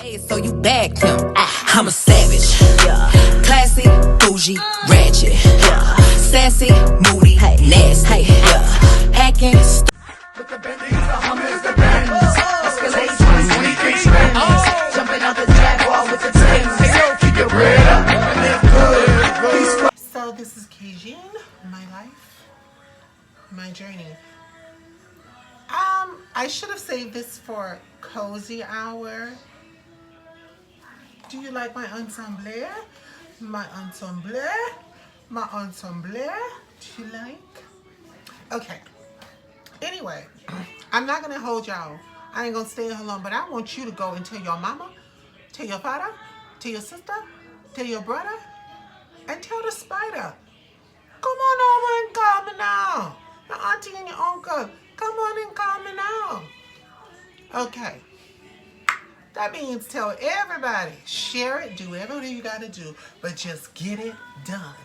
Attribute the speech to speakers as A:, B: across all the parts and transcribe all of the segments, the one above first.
A: So you bagged him. I'm a savage. Classy, bougie, ratchet. Sassy, moody, nasty. Hacking.
B: With the Bentley, the Hummers, the Benz. Escalade 2023 trends. Jumping out the Jaguar with the Timbs. Hey yo, keep your bread up and live good.
C: So this is Cajun, my life, my journey. I should have saved this for cozy hour. Do you like my ensemble? My ensemble? My ensemble? Do you like? Okay. Anyway, I'm not gonna hold y'all. I ain't gonna stay here long, but I want you to go and tell your mama, tell your father, tell your sister, tell your brother, and tell the spider. Come on over and call me now. Your auntie and your uncle, come on and call me now. Okay. That means tell everybody, share it, do whatever you gotta do, but just get it done.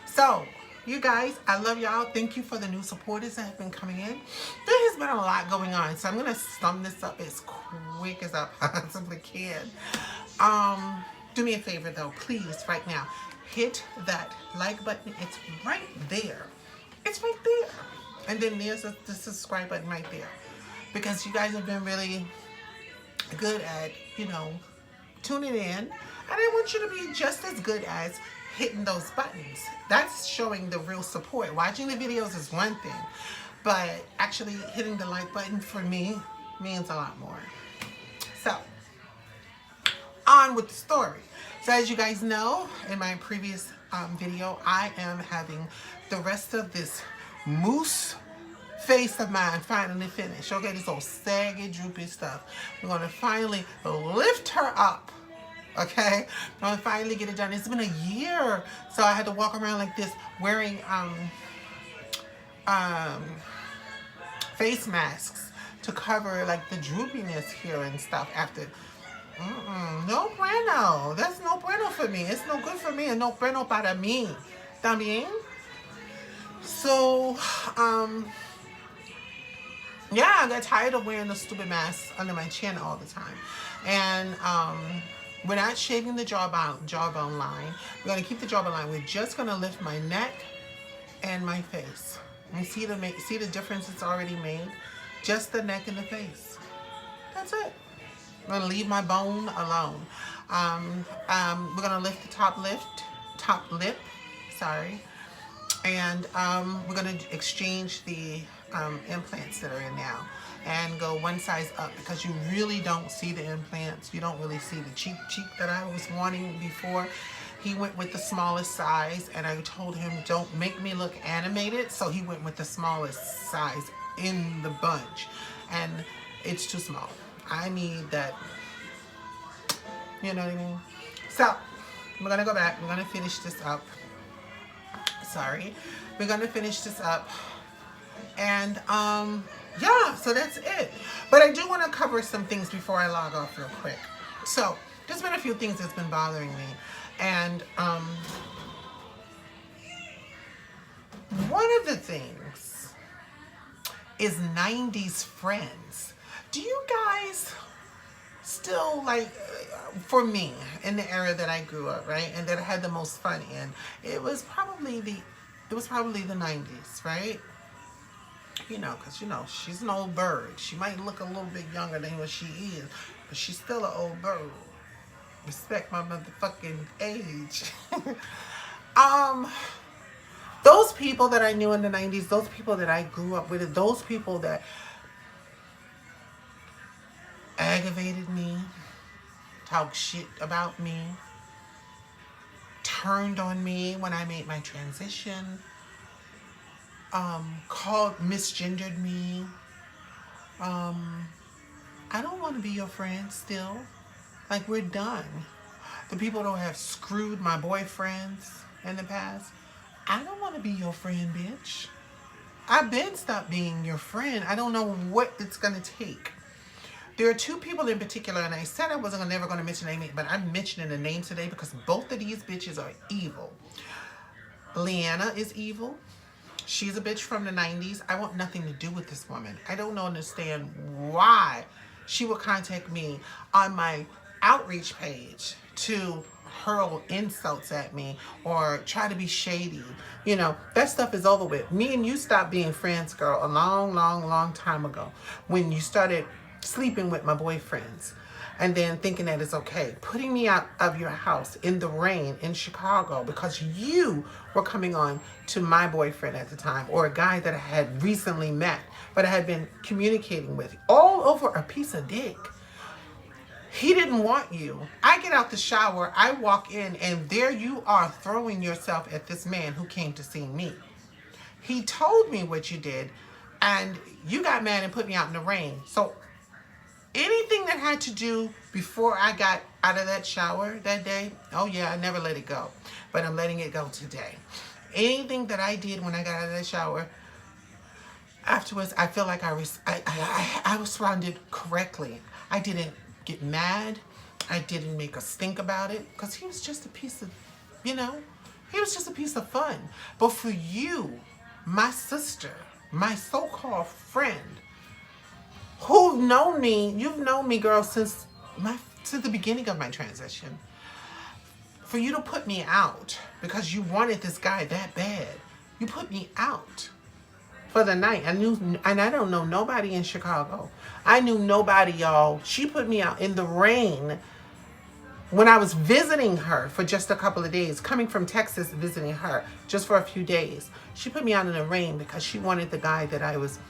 C: So, you guys, I love y'all. Thank you for the new supporters that have been coming in. There has been a lot going on, so I'm gonna sum this up as quick as I possibly can. Do me a favor though, please, right now, hit that like button. It's right there. It's right there. And then there's the subscribe button right there. Because you guys have been really good at, tuning in. And I want you to be just as good as hitting those buttons. That's showing the real support. Watching the videos is one thing, but actually hitting the like button for me means a lot more. So, on with the story. So as you guys know, in my previous video, I am having the rest of this moose face of mine finally finished. Okay, this old saggy, droopy stuff. We're gonna finally lift her up. Okay, I'm gonna finally get it done. It's been a year, so I had to walk around like this wearing face masks to cover like the droopiness here and stuff after. No bueno. That's no bueno for me. It's no good for me and no bueno para mí. También. So, yeah, I got tired of wearing the stupid mask under my chin all the time. And we're not shaving the jawbone line. We're going to keep the jawbone line. We're just going to lift my neck and my face. You see the difference it's already made? Just the neck and the face. That's it. I'm going to leave my bone alone. We're going to lift the top lip, sorry. And we're going to exchange the implants that are in now and go one size up because you really don't see the implants. You don't really see the cheek that I was wanting before. He went with the smallest size and I told him don't make me look animated, so he went with the smallest size in the bunch and it's too small. I need that, you know what I mean? So we're gonna go back, we're gonna finish this up. Sorry, we're gonna finish this up. And yeah, so that's it. But I do want to cover some things before I log off real quick. So there's been a few things that's been bothering me. And one of the things is 90s friends. Do you guys still like, for me, in the era that I grew up, right, and that I had the most fun in, it was probably the 90s, right? Because, she's an old bird. She might look a little bit younger than what she is, but she's still an old bird. Respect my motherfucking age. Those people that I knew in the 90s, those people that I grew up with, those people that aggravated me, talk shit about me, turned on me when I made my transition, misgendered me. I don't want to be your friend still. Like, we're done. The people that have screwed my boyfriends in the past, I don't want to be your friend, bitch. I've been stopped being your friend. I don't know what it's going to take. There are two people in particular, and I said I wasn't never going to mention their name, but I'm mentioning the name today because both of these bitches are evil. Leanna is evil. She's a bitch from the 90s. I want nothing to do with this woman. I don't understand why she would contact me on my outreach page to hurl insults at me or try to be shady. You know, that stuff is over with. Me and you stopped being friends, girl, a long time ago when you started sleeping with my boyfriends and then thinking that it's okay. Putting me out of your house in the rain in Chicago because you were coming on to my boyfriend at the time, or a guy that I had recently met, but I had been communicating with, all over a piece of dick. He didn't want you. I get out the shower, I walk in, and there you are throwing yourself at this man who came to see me. He told me what you did, and you got mad and put me out in the rain. So anything that had to do before I got out of that shower that day, oh yeah, I never let it go. But I'm letting it go today. Anything that I did when I got out of that shower, afterwards, I feel like I responded correctly. I didn't get mad. I didn't make a stink about it because he was just a piece of, you know, he was just a piece of fun. But for you, my sister, my so-called friend, who've known me, you've known me, girl, since the beginning of my transition, for you to put me out because you wanted this guy that bad, you put me out for the night. I don't know nobody in Chicago. I knew nobody, y'all. She put me out in the rain when I was visiting her for just a couple of days, coming from Texas, visiting her just for a few days. She put me out in the rain because she wanted the guy that I was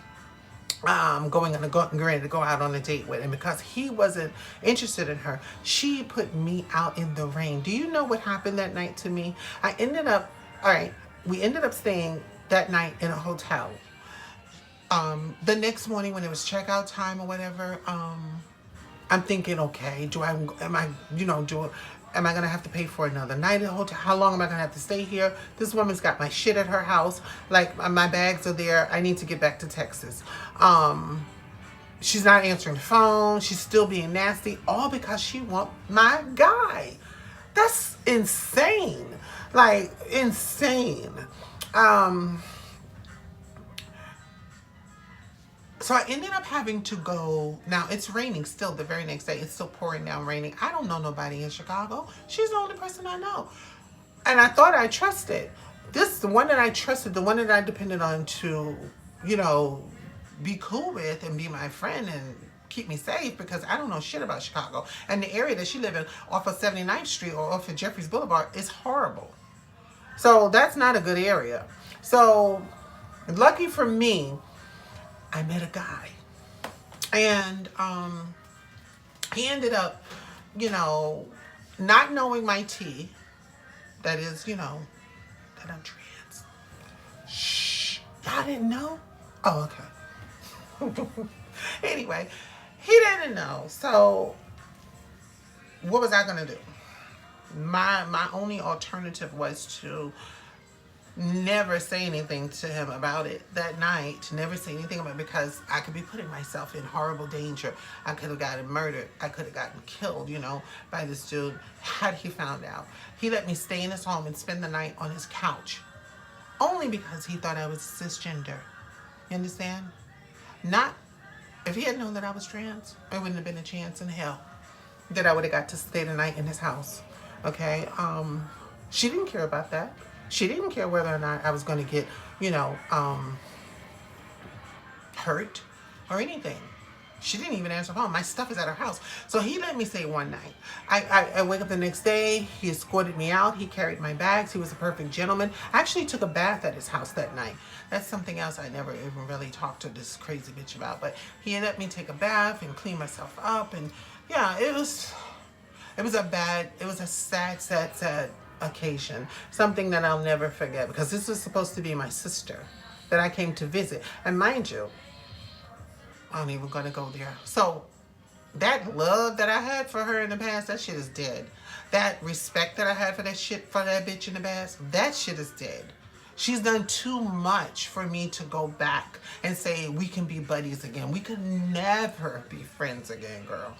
C: ready to go out on a date with, and because he wasn't interested in her, she put me out in the rain. Do you know what happened that night to me? We ended up staying that night in a hotel. The next morning when it was checkout time or whatever, I'm thinking, okay, am I gonna have to pay for another night at the hotel? How long am I gonna have to stay here? This woman's got my shit at her house. Like, my bags are there. I need to get back to Texas. She's not answering the phone. She's still being nasty, all because she wants my guy. That's insane. Like, insane. So I ended up having to go. Now it's raining still the very next day. It's still pouring down raining. I don't know nobody in Chicago. She's the only person I know. And I thought I trusted. The one that I trusted, the one that I depended on to, you know, be cool with and be my friend and keep me safe, because I don't know shit about Chicago. And the area that she lived in off of 79th Street or off of Jeffries Boulevard is horrible. So that's not a good area. So lucky for me, I met a guy, and he ended up, you know, not knowing my tea. That is, you know, that I'm trans. Shh, y'all didn't know? Oh, okay. Anyway, he didn't know. So what was I gonna do? My only alternative was to never say anything to him about it that night. Never say anything about it, because I could be putting myself in horrible danger. I could have gotten murdered. I could have gotten killed, you know, by this dude had he found out. He let me stay in his home and spend the night on his couch only because he thought I was cisgender. You understand? Not, if he had known that I was trans, there wouldn't have been a chance in hell that I would have got to stay the night in his house. Okay? She didn't care about that. She didn't care whether or not I was going to get, you know, hurt or anything. She didn't even answer the phone. My stuff is at her house. So he let me stay one night. I wake up the next day. He escorted me out. He carried my bags. He was a perfect gentleman. I actually took a bath at his house that night. That's something else I never even really talked to this crazy bitch about. But he let me take a bath and clean myself up. And yeah, it was a sad occasion. Something that I'll never forget, because this was supposed to be my sister that I came to visit. And mind you, I'm even gonna go there. So that love that I had for her in the past, that shit is dead. That respect that I had for that bitch in the past, that shit is dead. She's done too much for me to go back and say we can be buddies again. We could never be friends again, girl.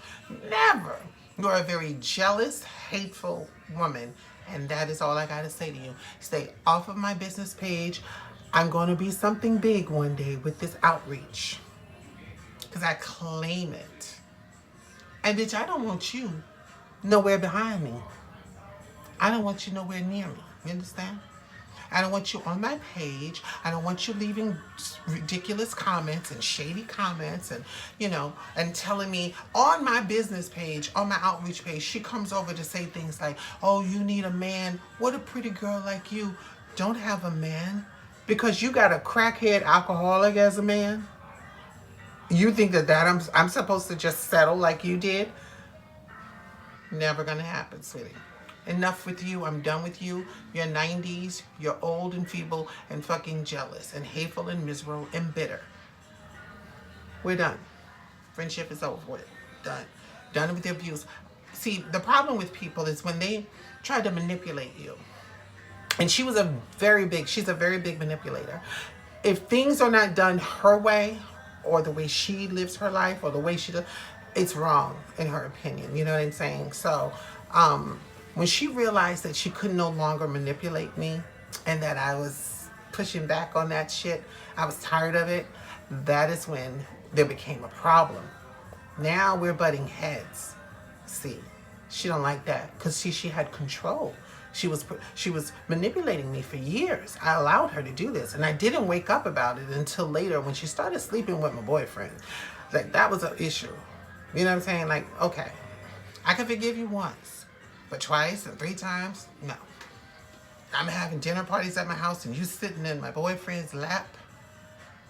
C: Never. You're a very jealous, hateful woman. And that is all I got to say to you. Stay off of my business page. I'm going to be something big one day with this outreach, because I claim it. And bitch, I don't want you nowhere behind me. I don't want you nowhere near me. You understand? I don't want you on my page. I don't want you leaving ridiculous comments and shady comments and, you know, and telling me on my business page, on my outreach page, she comes over to say things like, oh, you need a man. What a pretty girl like you don't have a man because you got a crackhead alcoholic as a man. You think that I'm supposed to just settle like you did? Never gonna happen, sweetie. Enough with you. I'm done with you. You're 90s. You're old and feeble and fucking jealous and hateful and miserable and bitter. We're done. Friendship is over with. Done. Done with the abuse. See, the problem with people is when they try to manipulate you. And she's a very big manipulator. If things are not done her way or the way she lives her life or the way she does, it's wrong in her opinion. You know what I'm saying? So, when she realized that she could no longer manipulate me and that I was pushing back on that shit, I was tired of it, that is when there became a problem. Now we're butting heads. See, she don't like that because she had control. She was manipulating me for years. I allowed her to do this and I didn't wake up about it until later when she started sleeping with my boyfriend. Like that was an issue. You know what I'm saying? Like, okay, I can forgive you once. But twice and 3 times? No. I'm having dinner parties at my house and you sitting in my boyfriend's lap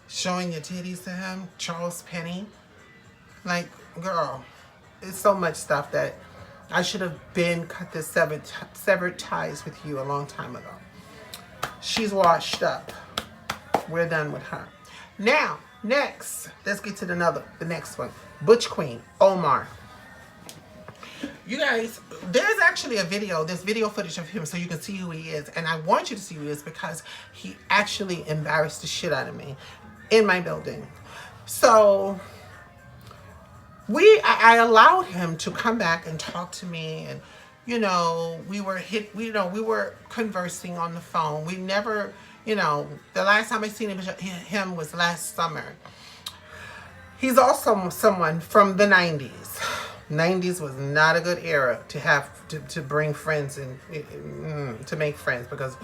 C: showing your titties to him, Charles Penny. Like, girl, it's so much stuff that I should have been cut the severed ties with you a long time ago. She's washed up. We're done with her. Now, next, let's get to the next one. Butch Queen, Omar. You guys, there's actually there's video footage of him so you can see who he is. And I want you to see who he is because he actually embarrassed the shit out of me in my building. So I allowed him to come back and talk to me, and you know, we were conversing on the phone. We never, you know, the last time I seen him was last summer. He's also someone from the 90s. 90s was not a good era to have to bring friends and to make friends because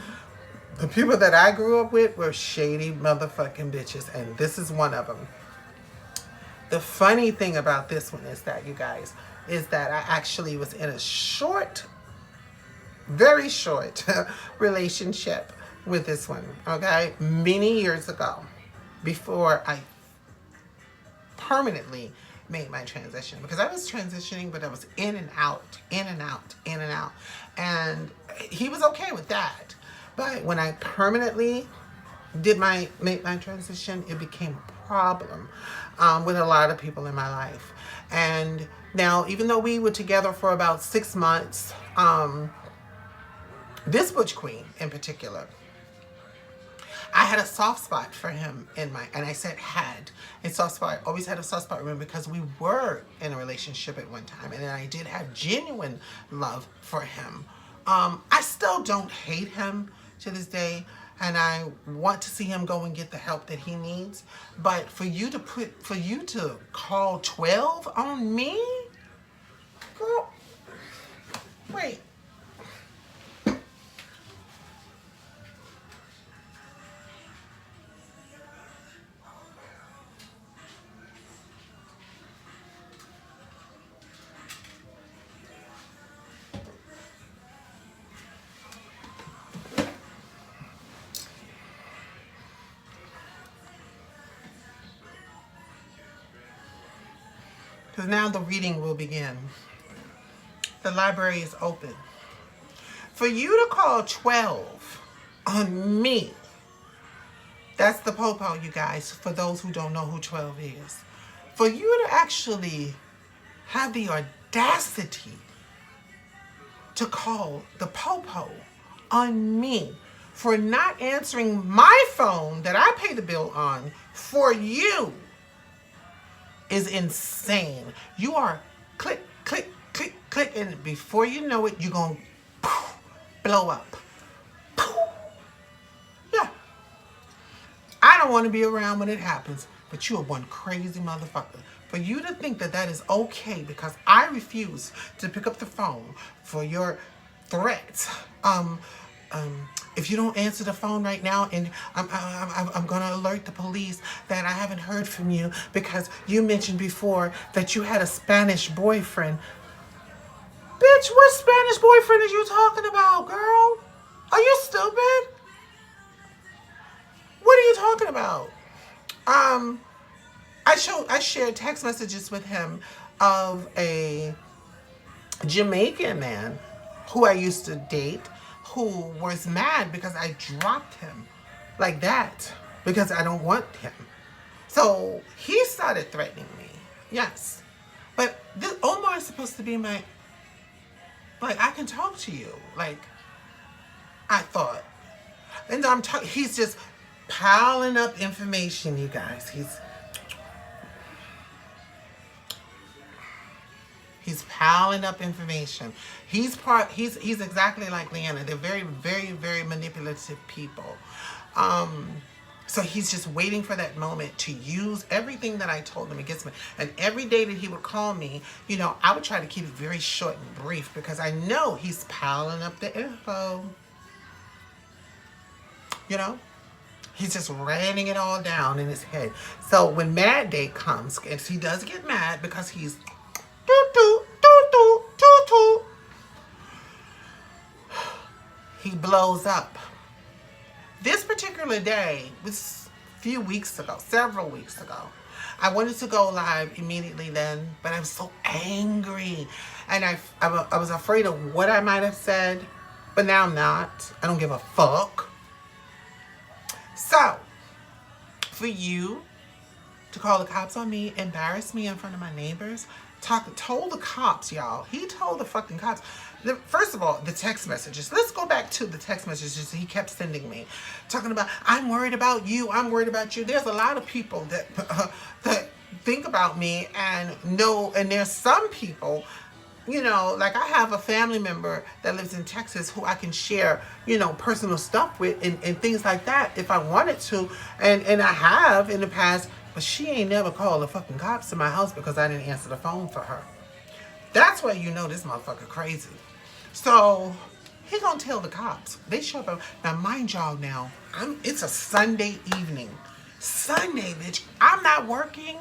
C: the people that I grew up with were shady motherfucking bitches, and this is one of them. The funny thing about this one is that, you guys, is that I actually was in a very short relationship with this one, okay? Many years ago, before I permanently made my transition, because I was transitioning, but I was in and out. And he was okay with that. But when I permanently make my transition, it became a problem with a lot of people in my life. And now, even though we were together for about 6 months, this Butch Queen in particular, I had a soft spot for him and I said had a soft spot. I always had a soft spot for him because we were in a relationship at one time, and I did have genuine love for him. I still don't hate him to this day, and I want to see him go and get the help that he needs. But for you to call 12 on me, girl, wait. Because now the reading will begin. The library is open. For you to call 12 on me, that's the popo, you guys, for those who don't know who 12 is. For you to actually have the audacity to call the popo on me for not answering my phone that I pay the bill on for you is insane. You are click, click, click, click, and before you know it, you're going to blow up. Yeah. I don't want to be around when it happens. But you are one crazy motherfucker. For you to think that that is okay because I refuse to pick up the phone for your threats. If you don't answer the phone right now, and I'm gonna alert the police that I haven't heard from you because you mentioned before that you had a Spanish boyfriend. Bitch, what Spanish boyfriend are you talking about, girl? Are you stupid? What are you talking about? I shared text messages with him of a Jamaican man who I used to date who was mad because I dropped him like that because I don't want him. So he started threatening me. Yes. But this Omar is supposed to be my, like, I can talk to you. Like, I thought. And he's just piling up information, you guys. He's piling up information. He's exactly like Leanna. They're very, very, very manipulative people. So he's just waiting for that moment to use everything that I told him against me. And every day that he would call me, you know, I would try to keep it very short and brief because I know he's piling up the info. You know? He's just writing it all down in his head. So when Mad Day comes, and he does get mad because he's he blows up. This particular day was a few weeks ago, several weeks ago. I wanted to go live immediately then, but I was so angry. And I was afraid of what I might have said, but now I'm not. I don't give a fuck. So, for you to call the cops on me, embarrass me in front of my neighbors, told the cops, y'all. He told the fucking cops. First of all, the text messages. Let's go back to the text messages he kept sending me. Talking about, I'm worried about you. I'm worried about you. There's a lot of people that think about me and know, and there's some people, you know, like I have a family member that lives in Texas who I can share, you know, personal stuff with and things like that if I wanted to. And I have in the past, but she ain't never called the fucking cops to my house because I didn't answer the phone for her. That's why you know this motherfucker crazy. So he gonna tell the cops. They show up. Now mind y'all now, it's a Sunday evening. Sunday, bitch. I'm not working.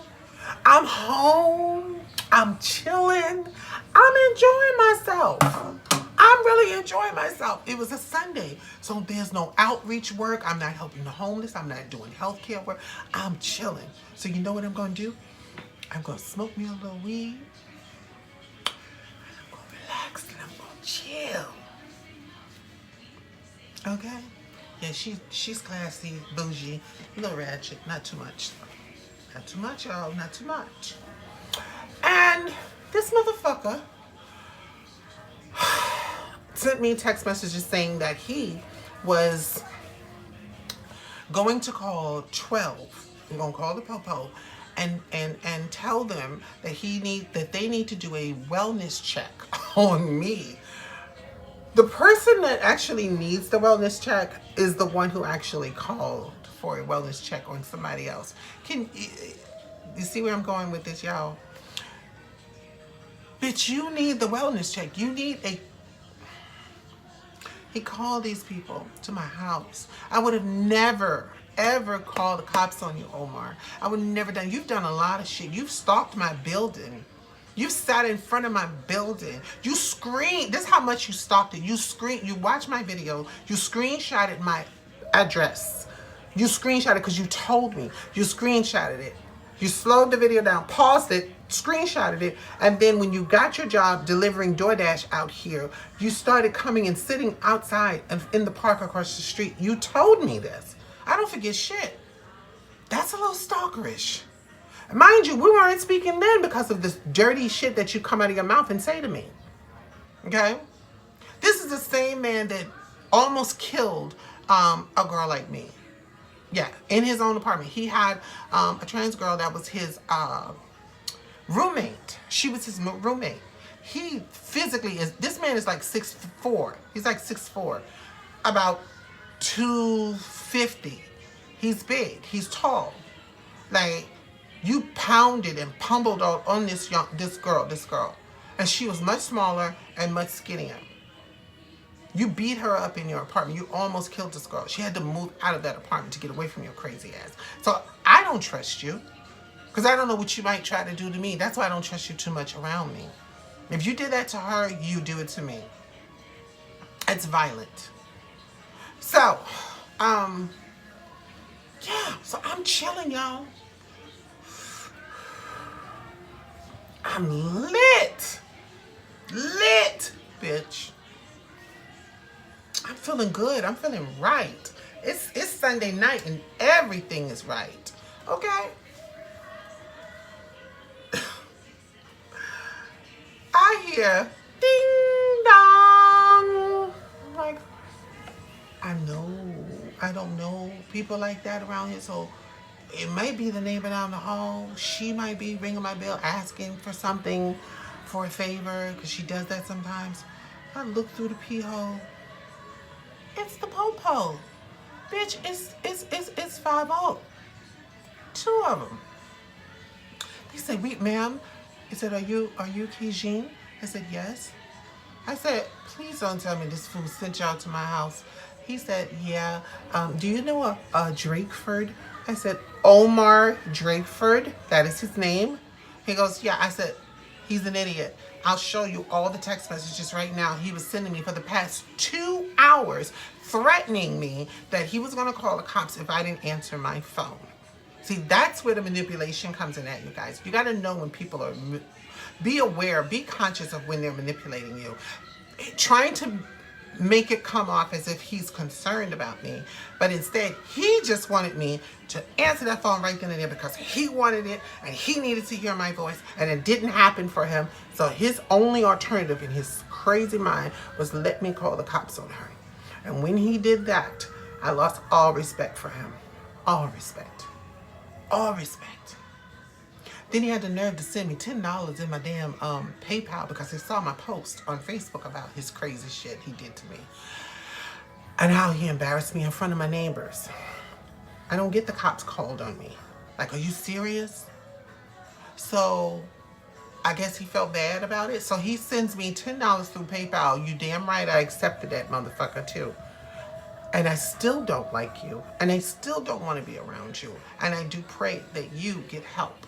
C: I'm home. I'm chilling. I'm enjoying myself. I'm really enjoying myself. It was a Sunday, so there's no outreach work. I'm not helping the homeless. I'm not doing healthcare work. I'm chilling. So you know what I'm going to do? I'm going to smoke me a little weed. I'm going to relax and I'm going to chill. Okay? Yeah, she's classy, bougie, a little ratchet. Not too much. Not too much, y'all. Not too much. And this motherfucker sent me text messages saying that he was going to call 12. He's going to call the popo and tell them that they need to do a wellness check on me. The person that actually needs the wellness check is the one who actually called for a wellness check on somebody else. Can you see where I'm going with this, y'all? Bitch, you need the wellness check. You need a... He called these people to my house. I would have never, ever called the cops on you, Omar. I would have never done... You've done a lot of shit. You've stalked my building. You sat in front of my building. You screened... This is how much you stalked it. You watched my video. You screenshotted my address. You screenshotted it because you told me. You screenshotted it. You slowed the video down, paused it, screenshotted it, and then when you got your job delivering DoorDash out here, you started coming and sitting outside in the park across the street. You told me this. I don't forget shit. That's a little stalkerish. Mind you, we weren't speaking then because of this dirty shit that you come out of your mouth and say to me. Okay? This is the same man that almost killed a girl like me. Yeah, in his own apartment. He had a trans girl that was his roommate. She was his roommate. He physically is, this man is like 6'4". He's like 6'4", about 250. He's big. He's tall. Like, You pounded and pummeled on this girl. And she was much smaller and much skinnier. You beat her up in your apartment. You almost killed this girl. She had to move out of that apartment to get away from your crazy ass. So I don't trust you. Because I don't know what you might try to do to me. That's why I don't trust you too much around me. If you did that to her, you do it to me. It's violent. So, yeah. So I'm chilling, y'all. I'm lit. Lit, bitch. I'm feeling good. I'm feeling right. It's Sunday night and everything is right. Okay? I hear ding dong. I'm like, I don't know people like that around here, so it might be the neighbor down the hall. She might be ringing my bell asking for something, for a favor, because she does that sometimes. I look through the pee hole. It's the popo. Bitch, it's 5-0. 2 of them. They said, wait, ma'am. He said, are you Kijin? I said, yes. I said, please don't tell me this fool sent y'all to my house. He said, yeah. Do you know a Drakeford? I said, Omar Drakeford. That is his name. He goes, yeah. I said, he's an idiot. I'll show you all the text messages right now. He was sending me for the past 2 hours, threatening me that he was going to call the cops if I didn't answer my phone. See, that's where the manipulation comes in at, you guys. You got to know when people are, be aware, be conscious of when they're manipulating you. Trying to make it come off as if he's concerned about me. But instead, he just wanted me to answer that phone right then and there because he wanted it and he needed to hear my voice and it didn't happen for him. So his only alternative in his crazy mind was let me call the cops on her. And when he did that, I lost all respect for him. All respect. All respect. Then he had the nerve to send me $10 in my damn PayPal because he saw my post on Facebook about his crazy shit he did to me. And how he embarrassed me in front of my neighbors. I don't get the cops called on me. Like, are you serious? So, I guess he felt bad about it. So he sends me $10 through PayPal. You damn right I accepted that motherfucker too. And I still don't like you. And I still don't want to be around you. And I do pray that you get help.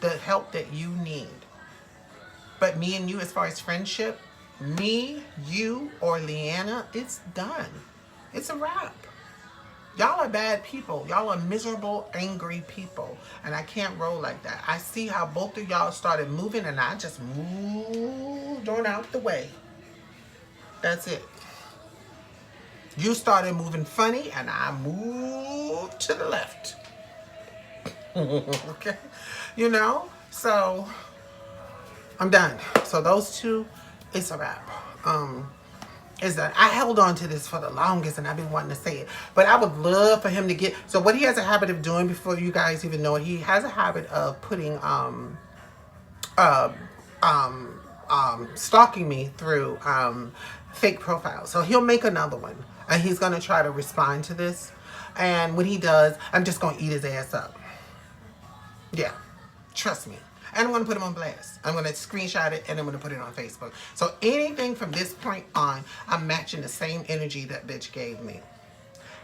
C: The help that you need. But me and you, as far as friendship, me, you, or Leanna, it's done. It's a wrap. Y'all are bad people. Y'all are miserable, angry people. And I can't roll like that. I see how both of y'all started moving and I just moved on out the way. That's it. You started moving funny and I moved to the left. Okay? You know? So, I'm done. So those two, it's a wrap. Is that I held on to this for the longest and I've been wanting to say it. But I would love for him to get, so what he has a habit of doing before you guys even know it, he has a habit of putting, stalking me through, fake profiles. So he'll make another one and he's going to try to respond to this. And when he does, I'm just going to eat his ass up. Yeah. Trust me. And I'm going to put him on blast. I'm going to screenshot it and I'm going to put it on Facebook. So anything from this point on, I'm matching the same energy that bitch gave me.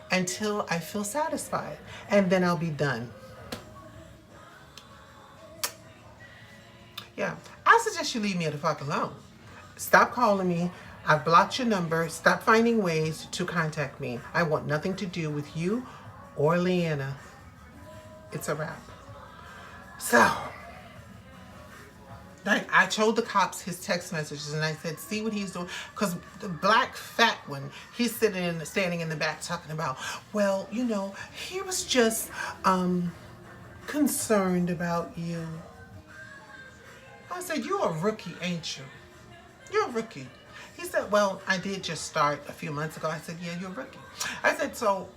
C: Until I feel satisfied. And then I'll be done. Yeah. I suggest you leave me the fuck alone. Stop calling me. I've blocked your number. Stop finding ways to contact me. I want nothing to do with you or Leanna. It's a wrap. So, I told the cops his text messages and I said, see what he's doing. Because the black fat one, he's standing in the back talking about, well, you know, he was just concerned about you. I said, you're a rookie, ain't you? You're a rookie. He said, well, I did just start a few months ago. I said, yeah, you're a rookie. I said, so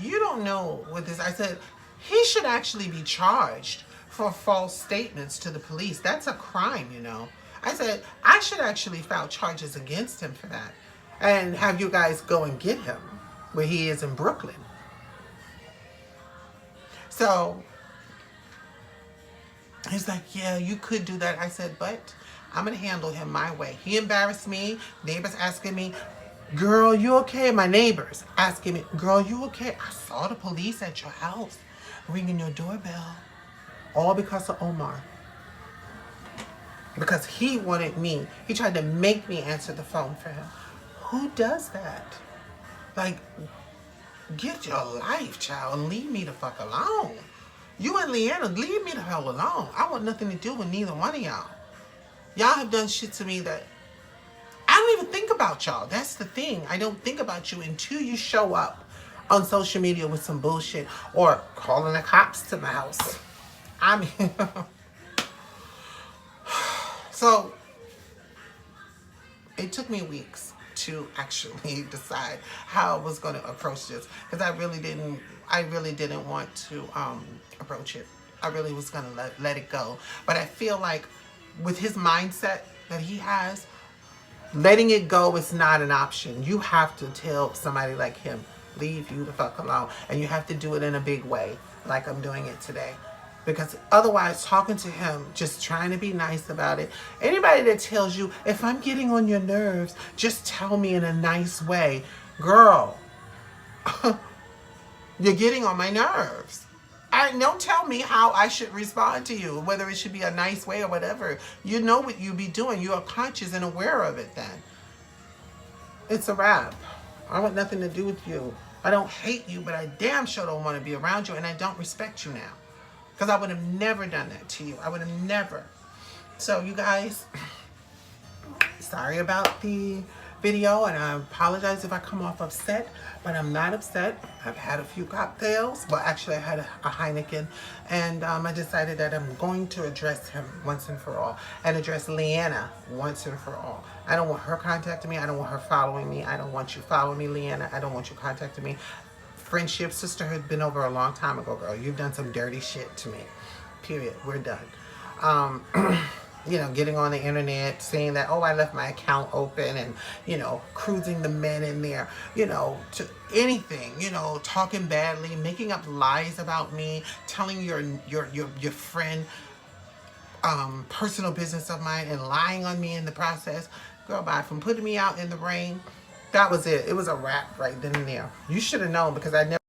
C: you don't know what this, I said, he should actually be charged for false statements to the police. That's a crime, you know. I said, I should actually file charges against him for that. And have you guys go and get him where he is in Brooklyn. So, He's like, yeah, you could do that. I said, but I'm going to handle him my way. He embarrassed me. Neighbors asking me, girl, you okay? My neighbors asking me, girl, you okay? I saw the police at your house ringing your doorbell. All because of Omar. Because he wanted me. He tried to make me answer the phone for him. Who does that? Like, get your life, child, and leave me the fuck alone. You and Leanna, leave me the hell alone. I want nothing to do with neither one of y'all. Y'all have done shit to me that I don't even think about y'all. That's the thing. I don't think about you until you show up on social media with some bullshit or calling the cops to my house. I mean, so it took me weeks to actually decide how I was going to approach this, because I really didn't want to approach it. I really was going to let it go. But I feel like with his mindset that he has, letting it go is not an option. You have to tell somebody like him, leave you the fuck alone. And you have to do it in a big way, like I'm doing it today. Because otherwise, talking to him, just trying to be nice about it. Anybody that tells you, if I'm getting on your nerves, just tell me in a nice way. Girl, you're getting on my nerves. Don't tell me how I should respond to you, whether it should be a nice way or whatever. You know what you be doing. You are conscious and aware of it then. It's a wrap. I want nothing to do with you. I don't hate you, but I damn sure don't want to be around you, and I don't respect you now. Because I would have never done that to you. I would have never. So you guys, sorry about the video, and I apologize if I come off upset, but I'm not upset. I've had a few cocktails. Well, actually, I had a Heineken, and I decided that I'm going to address him once and for all, and address Leanna once and for all. I don't want her contacting me. I don't want her following me. I don't want you following me, Leanna. I don't want you contacting me. Friendship, sisterhood, been over a long time ago, girl. You've done some dirty shit to me. Period. We're done. You know, getting on the internet, saying that, oh, I left my account open, and, you know, cruising the men in there, you know, to anything, you know, talking badly, making up lies about me, telling your friend personal business of mine and lying on me in the process. Girl, bye. From putting me out in the rain, that was it. It was a wrap right then and there. You should have known, because I never